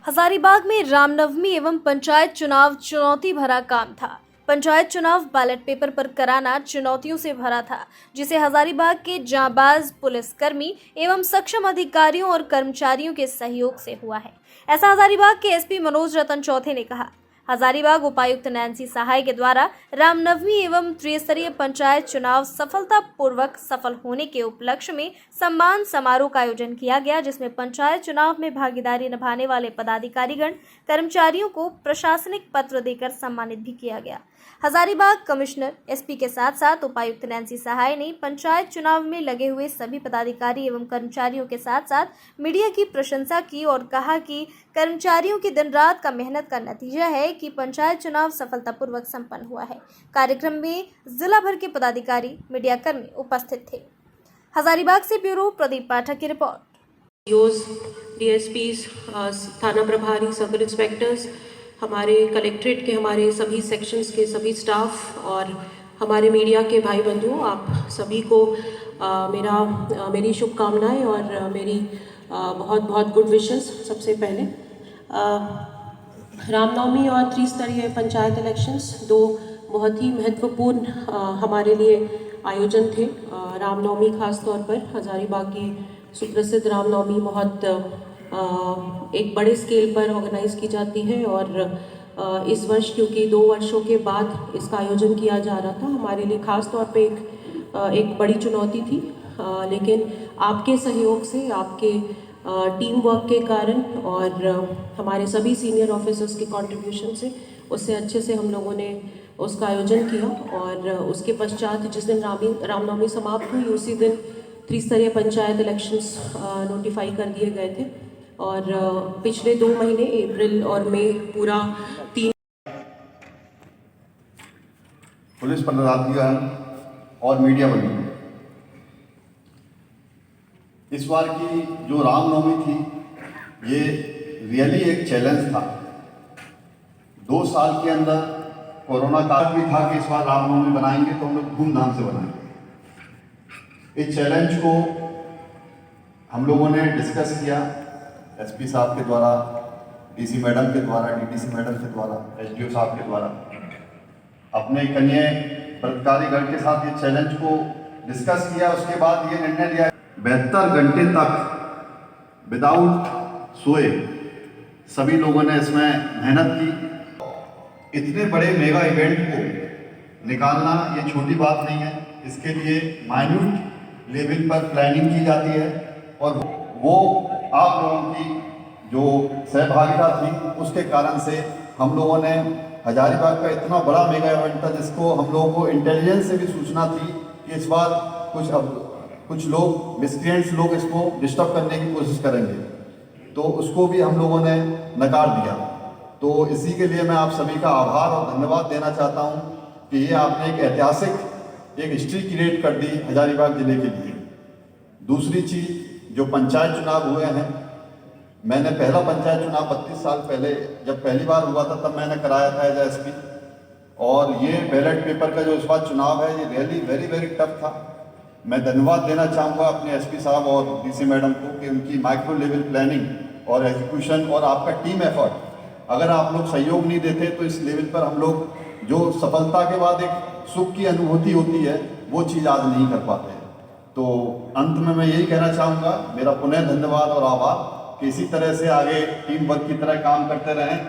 हजारीबाग में रामनवमी एवं पंचायत चुनाव चुनौती भरा काम था। पंचायत चुनाव बैलेट पेपर पर कराना चुनौतियों से भरा था, जिसे हजारीबाग के जांबाज पुलिसकर्मी एवं सक्षम अधिकारियों और कर्मचारियों के सहयोग से हुआ है। ऐसा हजारीबाग के एसपी मनोज रतन चौथे ने कहा। हजारीबाग उपायुक्त नैन्सी सहाय के द्वारा रामनवमी एवं त्रिस्तरीय पंचायत चुनाव सफलतापूर्वक सफल होने के उपलक्ष्य में सम्मान समारोह का आयोजन किया गया, जिसमें पंचायत चुनाव में भागीदारी निभाने वाले पदाधिकारीगण कर्मचारियों को प्रशासनिक पत्र देकर सम्मानित भी किया गया। हजारीबाग कमिश्नर एसपी के साथ साथ उपायुक्त नैन्सी सहाय ने पंचायत चुनाव में लगे हुए सभी पदाधिकारी एवं कर्मचारियों के साथ साथ मीडिया की प्रशंसा की और कहा कि कर्मचारियों की दिन रात का मेहनत का नतीजा है कि पंचायत चुनाव सफलतापूर्वक संपन्न हुआ है। कार्यक्रम में जिला भर के पदाधिकारी, मीडिया कर्मी उपस्थित थे। हजारीबाग से ब्यूरो प्रदीप पाठक की रिपोर्ट। डीएसपीज, थाना प्रभारी, सब इंस्पेक्टर्स, हमारे कलेक्ट्रेट के हमारे सभी सेक्शंस के सभी स्टाफ और हमारे मीडिया के भाई बंधुओं, आप सभी को मेरी शुभकामनाएं और मेरी बहुत बहुत गुड विशेस। सबसे पहले रामनवमी और त्रिस्तरीय पंचायत इलेक्शंस दो बहुत ही महत्वपूर्ण हमारे लिए आयोजन थे। रामनवमी खास तौर पर हजारीबाग की सुप्रसिद्ध रामनवमी बहुत एक बड़े स्केल पर ऑर्गेनाइज की जाती है और इस वर्ष क्योंकि 2 वर्षों के बाद इसका आयोजन किया जा रहा था, हमारे लिए खास तौर पे एक बड़ी चुनौती थी, लेकिन आपके सहयोग से, आपके टीम वर्क के कारण और हमारे सभी सीनियर ऑफिसर्स के कंट्रीब्यूशन से उससे अच्छे से हम लोगों ने उसका आयोजन किया। और उसके पश्चात जिस दिन रामनवमी समाप्त हुई उसी दिन त्रिस्तरीय पंचायत इलेक्शंस नोटिफाई कर दिए गए थे और पिछले 2 महीने अप्रैल और मई पूरा 3 पुलिस पदाधिकारी और मीडिया बंधु, इस बार की जो रामनवमी थी ये रियली एक चैलेंज था। 2 साल के अंदर कोरोना काल भी था कि इस बार रामनवमी बनाएंगे तो हम लोग धूमधाम से बनाएंगे। इस चैलेंज को हम लोगों ने डिस्कस किया एसपी साहब के द्वारा, डीसी मैडम के द्वारा, डीडीसी मैडम के द्वारा, एसडीओ साहब के द्वारा, अपने कन्या पदाधिकारीगण के साथ ये चैलेंज को डिस्कस किया। उसके बाद ये निर्णय लिया 72 घंटे तक विदाउट सोए सभी लोगों ने इसमें मेहनत की। इतने बड़े मेगा इवेंट को निकालना ये छोटी बात नहीं है। इसके लिए माइन्यूट लेवल पर प्लानिंग की जाती है और वो आप लोगों की जो सहभागिता थी उसके कारण से हम लोगों ने हजारीबाग का इतना बड़ा मेगा इवेंट था जिसको हम लोगों को इंटेलिजेंस से भी सूचना थी कि इस बार कुछ लोग मिसक्रिएंट्स लोग इसको डिस्टर्ब करने की कोशिश करेंगे, तो उसको भी हम लोगों ने नकार दिया। तो इसी के लिए मैं आप सभी का आभार और धन्यवाद देना चाहता हूँ कि ये आपने एक ऐतिहासिक एक हिस्ट्री क्रिएट कर दी हजारीबाग जिले के लिए। दूसरी चीज़, जो पंचायत चुनाव हुए हैं, मैंने पहला पंचायत चुनाव 32 साल पहले जब पहली बार हुआ था तब मैंने कराया था एज एसपी, और ये बैलेट पेपर का जो इस बार चुनाव है ये रियली वेरी वेरी टफ था। मैं धन्यवाद देना चाहूँगा अपने एसपी साहब और डीसी मैडम को कि उनकी माइक्रो लेवल प्लानिंग और एग्जीक्यूशन और आपका टीम एफर्ट, अगर आप लोग सहयोग नहीं देते तो इस लेवल पर हम लोग जो सफलता के बाद एक सुख की अनुभूति होती है वो चीज़ आज नहीं कर पाते हैं। तो अंत में मैं यही कहना चाहूँगा, मेरा पुनः धन्यवाद और आभार कि इसी तरह से आगे टीम वर्क की तरह काम करते रहें।